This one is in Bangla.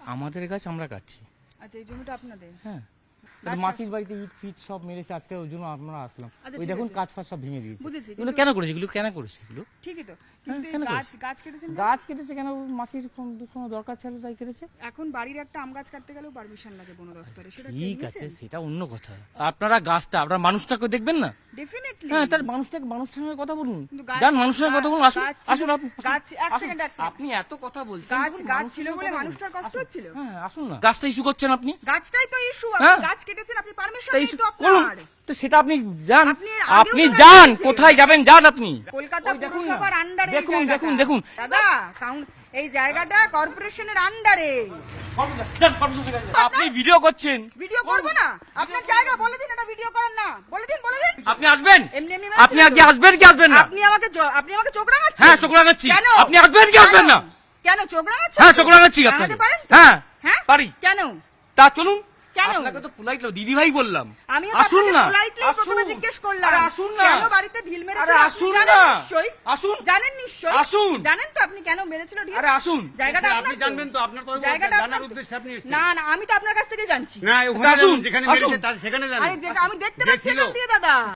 আমাদের গাছ আমরা কাটছি। আচ্ছা, এই জমিটা আপনাদের? হ্যাঁ, মাসির বাড়িতে ইট ফিট সব মেরেছে, আজকে ওই জন্য আমরা আসলাম। আচ্ছা, ওই ঠিক দেখুন আছে। কাজ ফাজ সব ভেঙে দিয়েছে। বুঝেছি, এগুলো কেন করেছে? এগুলো কেন করেছে? এগুলো ঠিকই তো, কিন্তু কেন এই করেছে? গাছ কেটেছেন কেন? গাছ কেটেছে কেন? মাসির কোনো দরকার ছিল তাই কেটেছে। এখন বাড়ির একটা আম গাছ কাটতে গেলেও পারমিশন লাগে বন দপ্তরে, সেটা ঠিক আছে, সেটা অন্য কথা। আপনারা গাছটা, আপনারা মানুষটাকে দেখবেন না? ডেফিনেটলি। হ্যাঁ, তার মানুষটার সঙ্গে কথা বলুন। কিন্তু গাছ- যান মানুষের সঙ্গে কথা বলুন। আসুন গাছ ছিল- আসুন আপনি গাছ, এক আসুন। সেকেন্ড, আপনি এত কথা বলছেন, গাছ দেখুন, গাছ মানুষের ছিল সঙ্গে বলে কথা বলুন। মানুষটার কষ্ট আসুন। হচ্ছিল। হ্যাঁ, আসুন না। গাছটা ইস্যু করছেন আপনি। গাছটাই তো ইস্যু, হ্যাঁ। গাছ কেটেছেন, আপনি পারমিশন তাই নেই issue তো করুন। আপনার। তো সেটা আপনি যান, আপনি আগেও আপনি তো যান, গাছ কোথায় যাবেন যান আপনি। কলকাতা ওই দেখুন না। পুরসভার আন্ডারে এই দেখুন, জায়গাটা। দেখুন, দেখুন। দাদা, এই জায়গাটা কর্পোরেশনের আন্ডারে। যান, আপনি ভিডিও করছেন। ভিডিও করবো না? আপনার জায়গা, বলে দিন এটা ভিডিও করেন না, বলে দিন, বলে দিন। আপনি আসবেন? এমনি এমনি আপনি আগে আসবেন কি আসবেন না? আপনি আমাকে চোখ রাঙাচ্ছেন? হ্যাঁ, চোখ রাঙাচ্ছি। কেন? আপনি আসবেন কি আসবেন না? কেন চোখ রাঙাচ্ছেন? হ্যাঁ, চোখ রাঙাচ্ছি আপনাকে। রাঙাতে পারেন তো? হ্যাঁ, হ্যাঁ, পারি। কেন? তা চলুন। কেন? আপনাকে তো পোলাইট দিদি ভাই বললাম। আমি আসুন না, প্রথমে জিজ্ঞেস করলাম, আরে আসুন না। কেন বাড়িতে ঢিল মেরেছিল? আরে আপনি আসুন জানেন না। নিশ্চয়ই। আসুন। জানেন নিশ্চয়ই। আসুন। জানেন তো আপনি কেন মেরেছিল ঢিল? আরে আসুন। জায়গাটা আপনি আপনার তো? জানবেন তো, আপনার তো জায়গাটা জানার আপনার? উদ্দেশ্যে আপনি এসেছেন। না না, আমি তো আপনার কাছ থেকে জানছি। না, ওখানে আসুন, যেখানে আসুন। মেরেছে তার সেখানে আরে জানেন। আমি দেখতে পাচ্ছি ছিল। এখান দিয়ে দাদা।